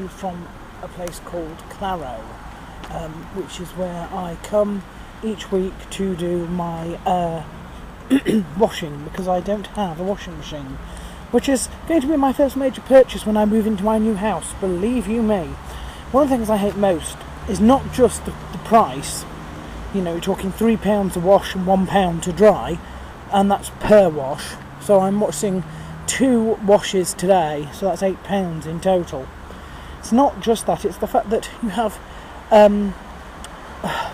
from a place called Claro, which is where I come each week to do my washing, because I don't have a washing machine, which is going to be my first major purchase when I move into my new house, believe you me. One of the things I hate most is not just the price. You know, you're talking £3 to wash and £1 to dry, and that's per wash. So I'm washing 2 washes today, so that's £8 in total. It's not just that, it's the fact that you have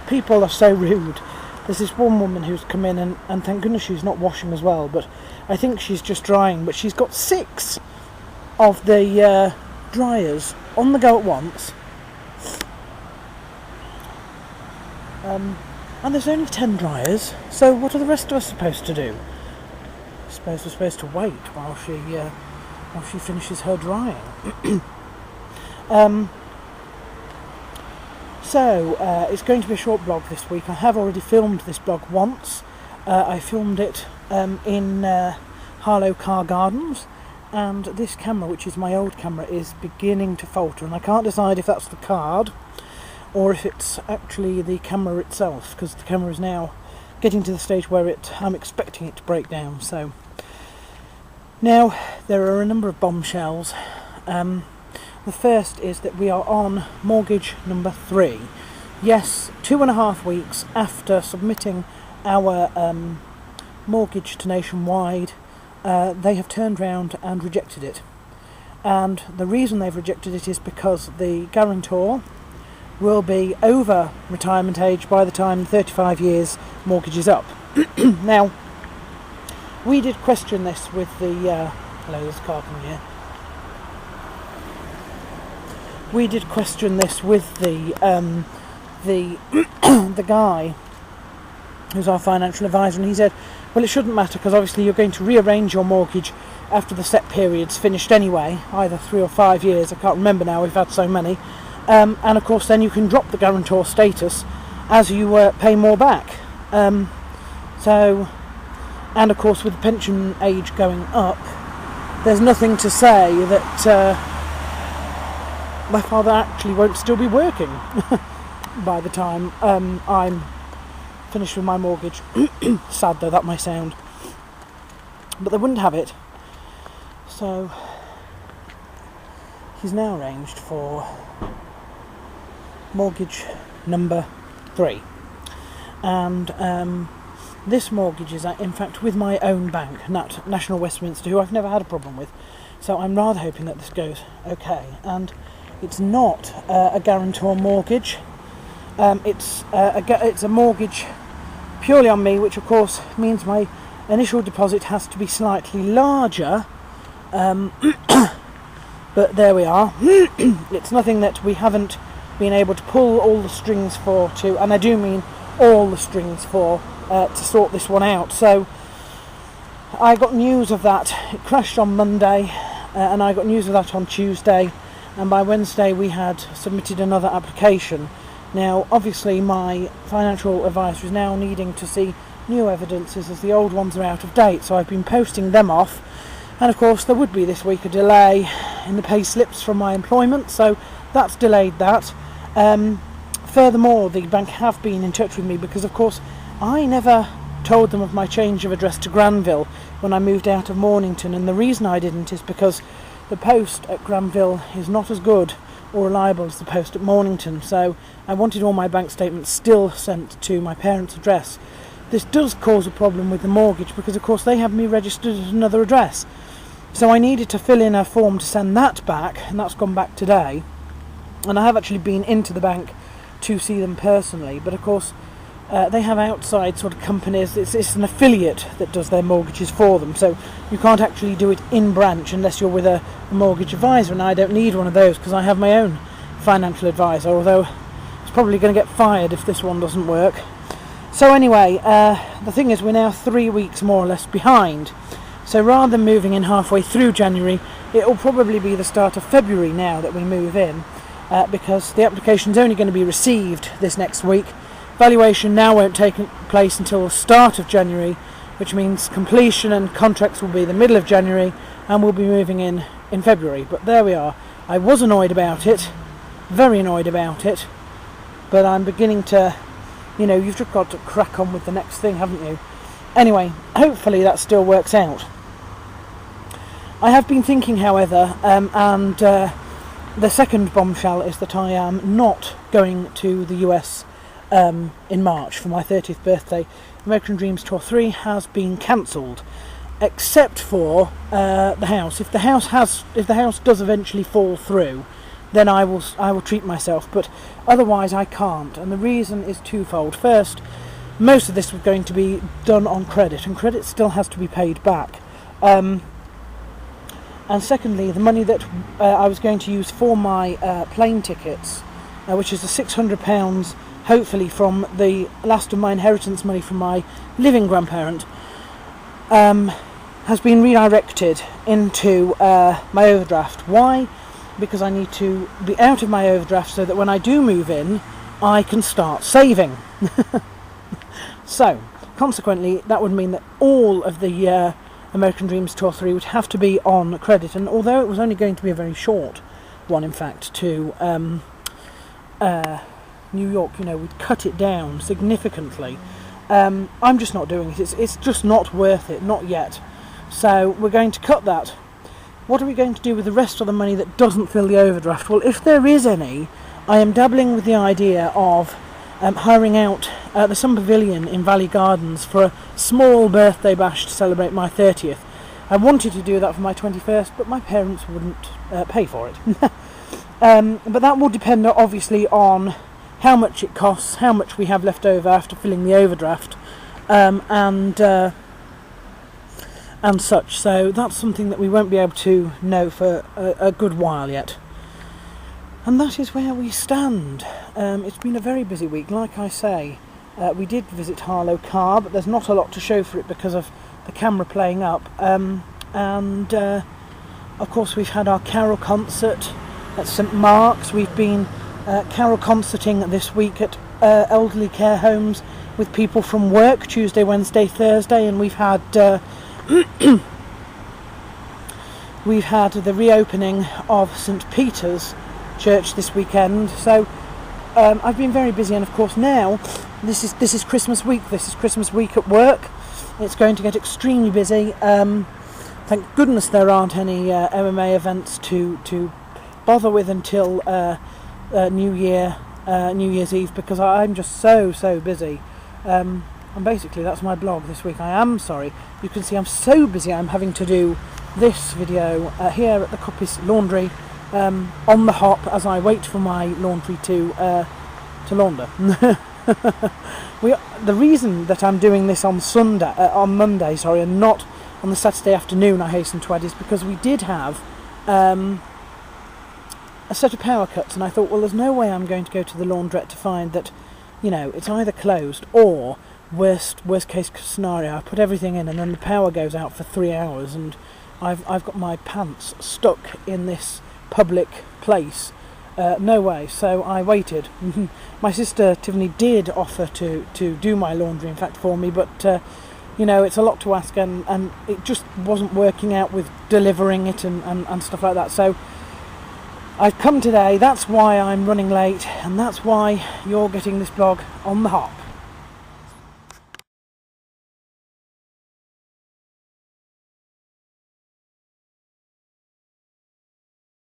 people are so rude. There's this one woman who's come in, and thank goodness she's not washing as well, but I think she's just drying, but she's got 6 of the dryers on the go at once. And there's only 10 dryers, so what are the rest of us supposed to do? I suppose we're supposed to wait while she finishes her drying. So it's going to be a short blog this week. I have already filmed this blog once. I filmed it in Harlow Car Gardens, and this camera, which is my old camera, is beginning to falter, and I can't decide if that's the card or if it's actually the camera itself, because the camera is now getting to the stage where I'm expecting it to break down. So now there are a number of bombshells. The first is that we are on mortgage number 3. Yes, 2.5 weeks after submitting our mortgage to Nationwide, they have turned round and rejected it. And the reason they've rejected it is because the guarantor will be over retirement age by the time 35 years mortgage is up. Now, we did question this with the hello, there's a car coming here. We did question this with the the guy who's our financial advisor, and he said, well, it shouldn't matter, because obviously you're going to rearrange your mortgage after the set period's finished anyway, either 3 or 5 years, I can't remember now, we've had so many. And of course then you can drop the guarantor status as you pay more back. So, and of course with the pension age going up, there's nothing to say that my father actually won't still be working by the time I'm finished with my mortgage. Sad though that may sound, but they wouldn't have it. So he's now arranged for mortgage number 3, and this mortgage is in fact with my own bank, National Westminster, who I've never had a problem with, so I'm rather hoping that this goes okay. And it's not a guarantor mortgage, it's a mortgage purely on me, which of course means my initial deposit has to be slightly larger, but there we are. It's nothing that we haven't been able to pull all the strings for, and I do mean all the strings for, to sort this one out. So I got news of that. It crashed on Monday, and I got news of that on Tuesday, and by Wednesday we had submitted another application. Now obviously my financial advisor is now needing to see new evidences, as the old ones are out of date, so I've been posting them off, and of course there would be this week a delay in the pay slips from my employment, so that's delayed that. Furthermore, the bank have been in touch with me, because of course I never told them of my change of address to Granville when I moved out of Mornington, and the reason I didn't is because the post at Granville is not as good or reliable as the post at Mornington, so I wanted all my bank statements still sent to my parents' address. This does cause a problem with the mortgage, because of course they have me registered at another address, so I needed to fill in a form to send that back, and that's gone back today. And I have actually been into the bank to see them personally, but of course they have outside sort of companies. It's an affiliate that does their mortgages for them, so you can't actually do it in branch unless you're with a mortgage advisor, and I don't need one of those because I have my own financial advisor, although it's probably going to get fired if this one doesn't work. So anyway, the thing is, we're now 3 weeks more or less behind, so rather than moving in halfway through January, it will probably be the start of February now that we move in. Because the application's only going to be received this next week. Valuation now won't take place until the start of January, which means completion and contracts will be the middle of January, and we'll be moving in February. But there we are. I was annoyed about it, very annoyed about it, but I'm beginning to, you've just got to crack on with the next thing, haven't you? Anyway, hopefully that still works out. I have been thinking, however, and the second bombshell is that I am not going to the US in March for my 30th birthday. American Dreams Tour 3 has been cancelled, except for the house. If the house does eventually fall through, then I will treat myself. But otherwise, I can't. And the reason is twofold. First, most of this was going to be done on credit, and credit still has to be paid back. And secondly, the money that I was going to use for my plane tickets, which is the £600, hopefully from the last of my inheritance money from my living grandparent, has been redirected into my overdraft. Why? Because I need to be out of my overdraft so that when I do move in, I can start saving. So, consequently, that would mean that all of the American Dreams Tour 3 would have to be on credit, and although it was only going to be a very short one, in fact, to New York, we'd cut it down significantly. I'm just not doing it. It's just not worth it, not yet. So we're going to cut that. What are we going to do with the rest of the money that doesn't fill the overdraft? Well, if there is any, I am dabbling with the idea of hiring out the Sun Pavilion in Valley Gardens for a small birthday bash to celebrate my 30th. I wanted to do that for my 21st, but my parents wouldn't pay for it. But that will depend, obviously, on how much it costs, how much we have left over after filling the overdraft, and such. So that's something that we won't be able to know for a good while yet. And that is where we stand. It's been a very busy week. Like I say, we did visit Harlow Car, but there's not a lot to show for it because of the camera playing up. And of course, we've had our carol concert at St Mark's. We've been carol concerting this week at elderly care homes with people from work, Tuesday, Wednesday, Thursday, and we've had we've had the reopening of St Peter's Church this weekend. So I've been very busy, and of course now this is Christmas week. This is Christmas week at work. It's going to get extremely busy. Thank goodness there aren't any MMA events to bother with until New Year's Eve, because I'm just so busy. And basically that's my blog this week. I am sorry. You can see I'm so busy. I'm having to do this video here at the Coppice Laundry on the hop as I wait for my laundry to launder. The reason that I'm doing this on Monday, and not on the Saturday afternoon, I hasten to add, is because we did have a set of power cuts, and I thought, well, there's no way I'm going to go to the laundrette to find that, it's either closed or worst case scenario, I put everything in and then the power goes out for 3 hours, and I've got my pants stuck in this public place. No way. So I waited. My sister Tiffany did offer to do my laundry, in fact, for me, but it's a lot to ask, and it just wasn't working out with delivering it and stuff like that. So I've come today. That's why I'm running late, and that's why you're getting this blog on the hop.